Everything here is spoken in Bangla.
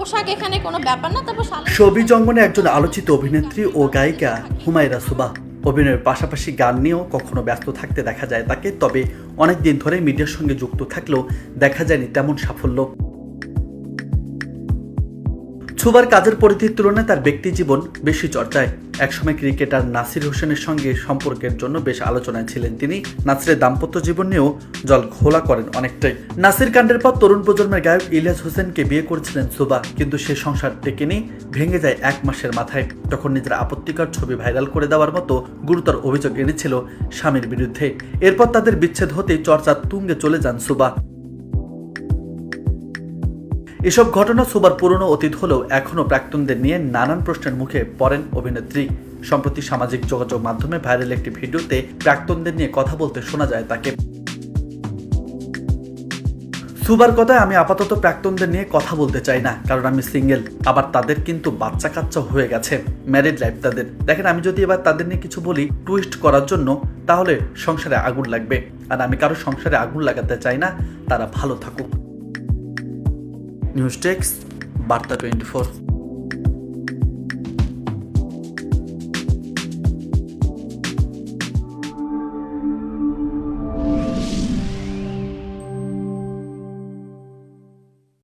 পোশাক এখানে কোনো ব্যাপার না। তারপর শোবিজ অঙ্গনে একজন আলোচিত অভিনেত্রী ও গায়িকা হুমায়রা সুবাহ। অভিনয়ের পাশাপাশি গান নিয়েও কখনো ব্যস্ত থাকতে দেখা যায় তাকে, তবে অনেকদিন ধরে মিডিয়ার সঙ্গে যুক্ত থাকলেও দেখা যায়নি তেমন সাফল্য। সুবার কাজের পরিধির তুলনায় তার ব্যক্তি জীবন বেশি চর্চায়। একসময় ক্রিকেটার নাসির হোসেনের সঙ্গে সম্পর্কের জন্য বেশ আলোচনায় ছিলেন তিনি। নাসিরের দাম্পত্য জীবন নিয়েও জল ঘোলা করেন অনেকটাই। নাসির কাণ্ডের পর তরুণ প্রজন্মের গায়ক ইলিয়াস হোসেনকে বিয়ে করেছিলেন সুবা, কিন্তু সে সংসার টেকেনি, ভেঙে যায় 1 মাসের মাথায়। তখন নিজের আপত্তিকর ছবি ভাইরাল করে দেওয়ার মতো গুরুতর অভিযোগ এনেছিল স্বামীর বিরুদ্ধে। এরপর তাদের বিচ্ছেদ হতেই চর্চার তুঙ্গে চলে যান সুবা। এসব ঘটনা সুবার পুরনো অতীত হলেও এখনও প্রাক্তনদের নিয়ে নানান প্রশ্নের মুখে পড়েন অভিনেত্রী। সম্প্রতি সামাজিক যোগাযোগ মাধ্যমে ভাইরাল একটি ভিডিওতে প্রাক্তনদের নিয়ে কথা বলতে শোনা যায় তাকে। সুবার কথায়, আমি আপাতত প্রাক্তনদের নিয়ে কথা বলতে চাই না, কারণ আমি সিঙ্গেল। আবার তাদের কিন্তু বাচ্চা কাচ্চা হয়ে গেছে, ম্যারিড লাইফ তাদের। দেখেন, আমি যদি এবার তাদের নিয়ে কিছু বলি টুইস্ট করার জন্য, তাহলে সংসারে আগুন লাগবে, আর আমি কারো সংসারে আগুন লাগাতে চাই না। তারা ভালো থাকুক। নিউজ টেক্স, বার্তা 24।